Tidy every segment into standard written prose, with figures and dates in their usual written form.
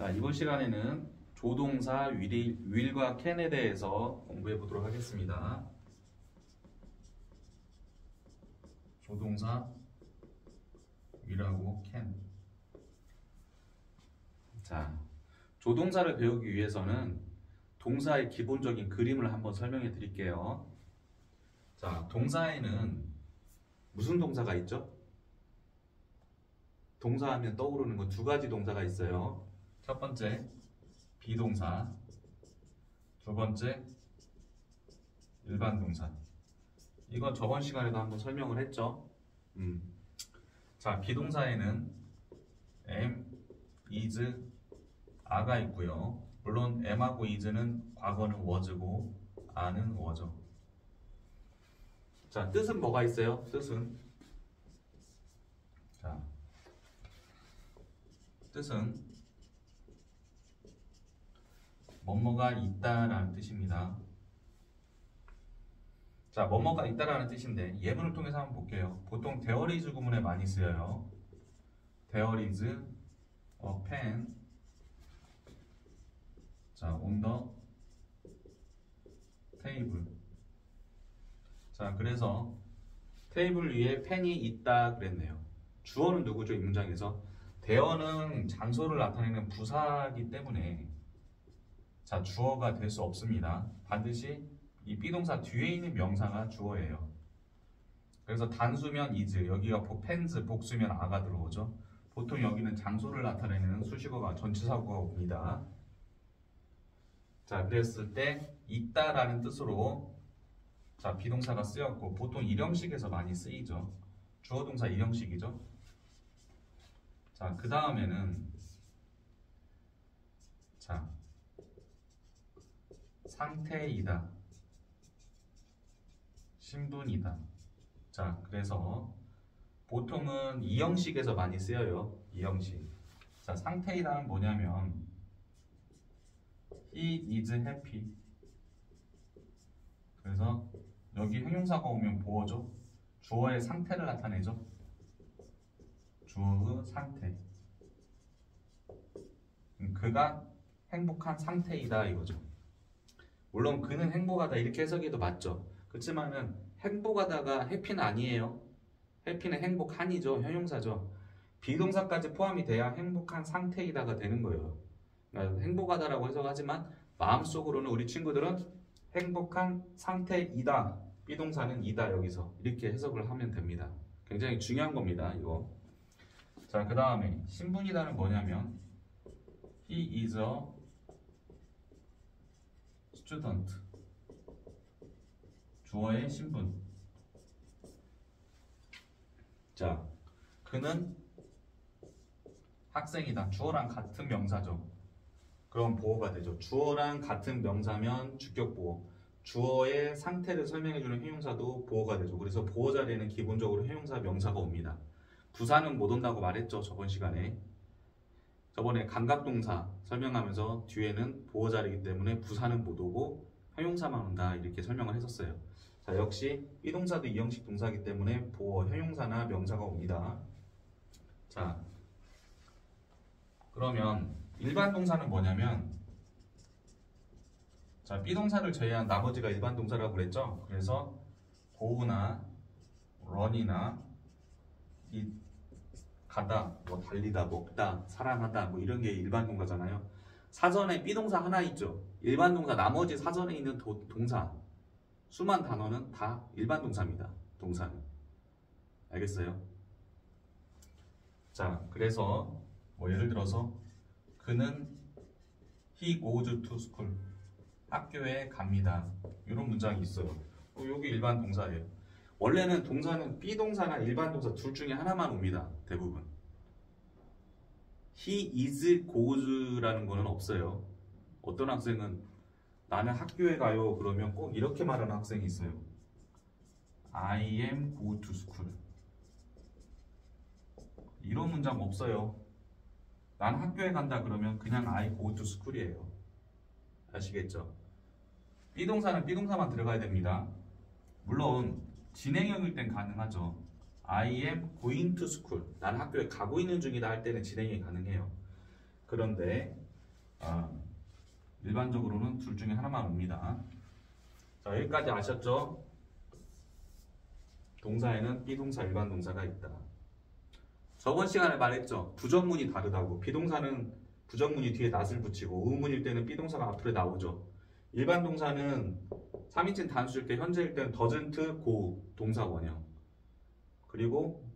자, 이번 시간에는 조동사 will과 can에 대해서 공부해 보도록 하겠습니다. 조동사 will하고 can. 자, 조동사를 배우기 위해서는 동사의 기본적인 그림을 한번 설명해 드릴게요. 자, 동사에는 무슨 동사가 있죠? 동사 하면 떠오르는 거 두 가지 동사가 있어요. 첫 번째 비동사, 두 번째 일반 동사. 이건 저번 시간에도 한번 설명을 했죠. 자, 비동사에는 am, is, are가 있고요. 물론 am하고 is는 과거는 was고 are는 were죠. 자, 뜻은 뭐가 있어요? 뜻은 뭐뭐가 있다라는 뜻입니다. 자, 뭐뭐가 있다라는 뜻인데 예문을 통해서 한번 볼게요. 보통 there is 구문에 많이 쓰여요. There is a pen on the table. 자, 그래서 테이블 위에 펜이 있다 그랬네요. 주어는 누구죠? 이 문장에서 there는 장소를 나타내는 부사이기 때문에 자, 주어가 될 수 없습니다. 반드시 이 비동사 뒤에 있는 명사가 주어예요. 그래서 단수면 is, 여기가 pens, 복수면 a가 들어오죠. 보통 여기는 장소를 나타내는 수식어가 전치사구가 옵니다. 자, 그랬을 때 있다라는 뜻으로 자, 비동사가 쓰였고 보통 일형식에서 많이 쓰이죠. 주어 동사 일형식이죠. 자, 그 다음에는 자, 상태이다, 신분이다. 자, 그래서 보통은 이형식에서 많이 쓰여요. 이형식. 자, 상태이다는 뭐냐면 he is happy. 그래서 여기 형용사가 오면 보어죠. 주어의 상태를 나타내죠. 주어의 상태. 그가 행복한 상태이다 이거죠. 물론 그는 행복하다 이렇게 해석해도 맞죠. 그렇지만은 행복하다가 해피는 아니에요. 해피는 행복한이죠. 형용사죠. 비동사까지 포함이 돼야 행복한 상태이다가 되는 거예요. 그러니까 행복하다라고 해석하지만 마음속으로는 우리 친구들은 행복한 상태이다. 비동사는 이다 여기서 이렇게 해석을 하면 됩니다. 굉장히 중요한 겁니다. 이거. 자, 그 다음에 신분이다는 뭐냐면 he is a student. 주어의 신분. 자, 그는 학생이다. 주어랑 같은 명사죠. 그럼 보어가 되죠. 주어랑 같은 명사면 주격 보어. 주어의 상태를 설명해주는 형용사도 보어가 되죠. 그래서 보어 자리에는 기본적으로 형용사, 명사가 옵니다. 부사는 못 온다고 말했죠. 저번 시간에. 저번에 감각동사 설명하면서 뒤에는 보어 자리이기 때문에 부사는 못 오고 형용사만 온다 이렇게 설명을 했었어요. 자, 역시 비동사도 이형식 동사이기 때문에 보어, 형용사나 명사가 옵니다. 자, 그러면 일반 동사는 뭐냐면 자, 비동사를 제외한 나머지가 일반 동사라고 그랬죠. 그래서 go나 run이나 가다, 뭐 달리다, 먹다, 사랑하다 뭐 이런 게 일반 동사잖아요. 사전에 비동사 하나 있죠. 일반 동사 나머지 사전에 있는 동사 수만 단어는 다 일반 동사입니다. 동사는. 알겠어요? 자, 그래서 뭐 예를 들어서 그는 he goes to school. 학교에 갑니다. 이런 문장이 있어요. 여기 일반 동사예요. 원래는 동사는 비동사나 일반 동사 둘 중에 하나만 옵니다. 대부분. he is goes라는 거는 없어요. 어떤 학생은 나는 학교에 가요 그러면 꼭 이렇게 말하는 학생이 있어요. I am go to school. 이런 문장 없어요. 난 학교에 간다 그러면 그냥 I go to school이에요. 아시겠죠? 비동사는 비동사만 들어가야 됩니다. 물론 진행형일 땐 가능하죠. I am going to school. 나는 학교에 가고 있는 중이다 할 때는 진행이 가능해요. 그런데 아, 일반적으로는 둘 중에 하나만 옵니다. 자, 여기까지 아셨죠? 동사에는 비동사, 일반 동사가 있다. 저번 시간에 말했죠. 부정문이 다르다고. 비동사는 부정문이 뒤에 낫을 붙이고 의문일 때는 비동사가 앞으로 나오죠. 일반 동사는 3인칭 단수일 때 현재일 때는 doesn't, go 동사 원형. 그리고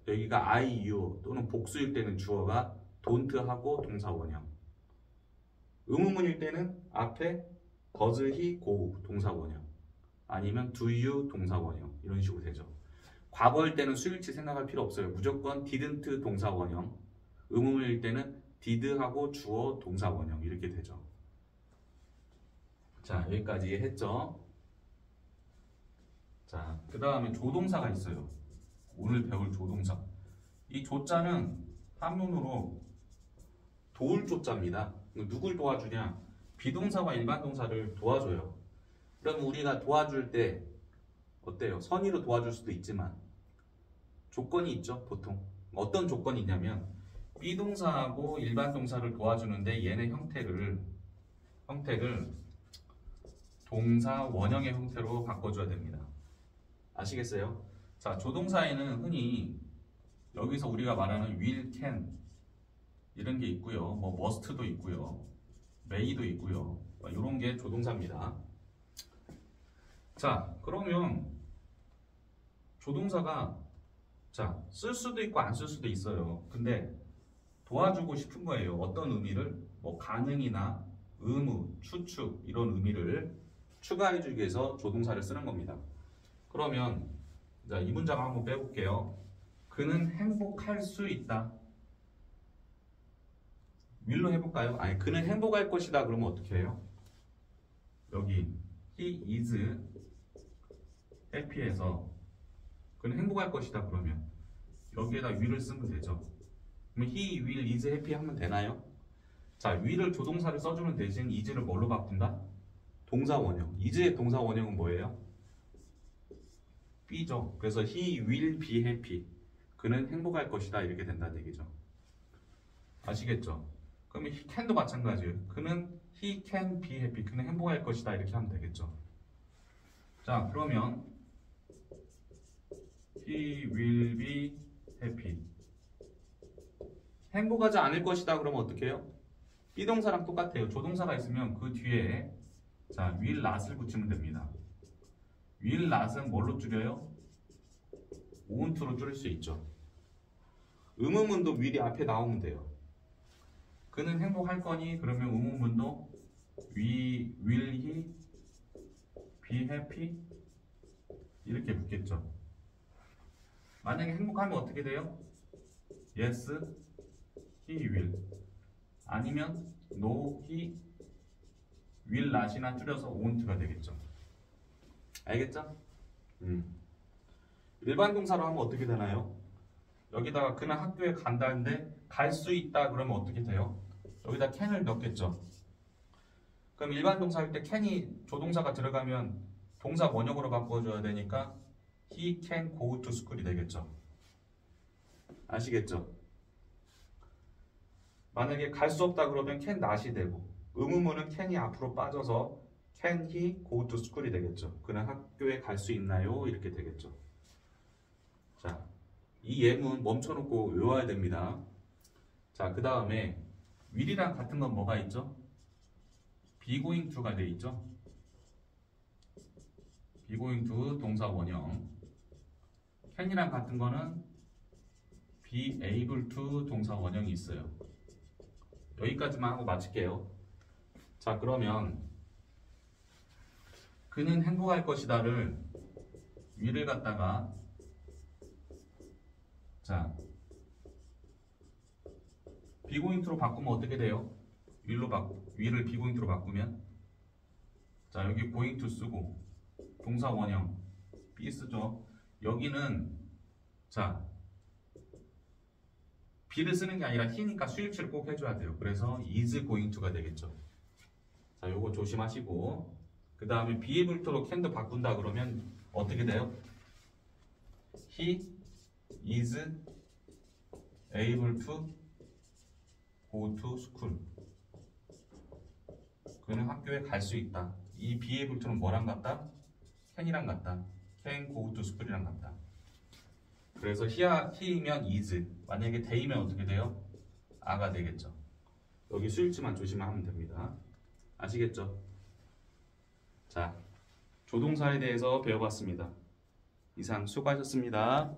여기가 I, you 또는 복수일 때는 주어가 don't 하고 동사 원형. 의문문일 때는 앞에 does he, go 동사 원형. 아니면 do you 동사 원형. 이런 식으로 되죠. 과거일 때는 수일치 생각할 필요 없어요. 무조건 didn't 동사 원형. 의문문일 때는 did 하고 주어 동사 원형 이렇게 되죠. 자, 여기까지 했죠. 자, 그 다음에 조동사가 있어요. 오늘 배울 조동사. 이 조자는 한문으로 도울 조자입니다. 누굴 도와주냐? 비동사와 일반 동사를 도와줘요. 그럼 우리가 도와줄 때 어때요? 선의로 도와줄 수도 있지만 조건이 있죠, 보통. 어떤 조건이 있냐면 비동사하고 일반 동사를 도와주는데 얘네 형태를 동사 원형의 형태로 바꿔줘야 됩니다. 아시겠어요? 자, 조동사에는 흔히 여기서 우리가 말하는 will, can 이런 게 있고요. 뭐 must도 있고요. may도 있고요. 이런 게 조동사입니다. 자, 그러면 조동사가 자, 쓸 수도 있고 안 쓸 수도 있어요. 근데 도와주고 싶은 거예요. 어떤 의미를? 뭐 가능이나 의무, 추측 이런 의미를 추가해 주기 위해서 조동사를 쓰는 겁니다. 그러면 자, 이 문장 한번 빼볼게요. 그는 행복할 수 있다. will로 해볼까요? 아니, 그는 행복할 것이다. 그러면 어떻게 해요? 여기 he is happy에서 그는 행복할 것이다. 그러면 여기에다 will을 쓰면 되죠. 그럼 he will is happy 하면 되나요? 자, will을 조동사를 써주는 대신 is를 뭘로 바꾼다? 동사 원형. is의 동사 원형은 뭐예요? be죠. 그래서 he will be happy. 그는 행복할 것이다. 이렇게 된다는 얘기죠. 아시겠죠? 그러면 he can도 마찬가지예요. 그는 he can be happy. 그는 행복할 것이다. 이렇게 하면 되겠죠. 자, 그러면 he will be happy. 행복하지 않을 것이다. 그러면 어떻게 해요? 비동사랑 똑같아요. 조동사가 있으면 그 뒤에 자, will not을 붙이면 됩니다. will not은 뭘로 줄여요? won't로 줄일 수 있죠. 의문문도 will이 앞에 나오면 돼요. 그는 행복할 거니? 그러면 의문문도 will he be happy? 이렇게 붙겠죠. 만약에 행복하면 어떻게 돼요? Yes, he will. 아니면 no, he will not이나 줄여서 won't가 되겠죠. 알겠죠? 일반 동사로 하면 어떻게 되나요? 여기다가 그는 학교에 간다는데 갈 수 있다 그러면 어떻게 돼요? 여기다 can을 넣겠죠. 그럼 일반 동사 할 때 can이 조동사가 들어가면 동사 원형으로 바꿔줘야 되니까 he can go to school이 되겠죠. 아시겠죠? 만약에 갈 수 없다 그러면 can not이 되고 의문문은 can이 앞으로 빠져서 can he go to school이 되겠죠. 그는 학교에 갈 수 있나요? 이렇게 되겠죠. 자, 이 예문 멈춰놓고 외워야 됩니다. 자, 그 다음에 will이랑 같은 건 뭐가 있죠? be going to가 돼 있죠. be going to 동사 원형. can이랑 같은 거는 be able to 동사 원형이 있어요. 여기까지만 하고 마칠게요. 자, 그러면 그는 행복할 것이다를 will을 갖다가 자, be going to로 바꾸면 어떻게 돼요? will을 be going to로 바꾸면 자, 여기 going to 쓰고 동사 원형 be 쓰죠. 여기는 자, be를 쓰는 게 아니라 he니까 수일치를 꼭 해줘야 돼요. 그래서 is going to가 되겠죠. 자, 요거 조심하시고 그 다음에 be able to로 can도 바꾼다 그러면 어떻게 돼요? He is able to go to school. 너는 학교에 갈 수 있다. 이 be able to는 뭐랑 같다? can이랑 같다. can go to school이랑 같다. 그래서 he면 is, 만약에 they면 어떻게 돼요? a가 되겠죠. 여기 수일치만 조심하면 됩니다. 아시겠죠? 자, 조동사에 대해서 배워봤습니다. 이상 수고하셨습니다.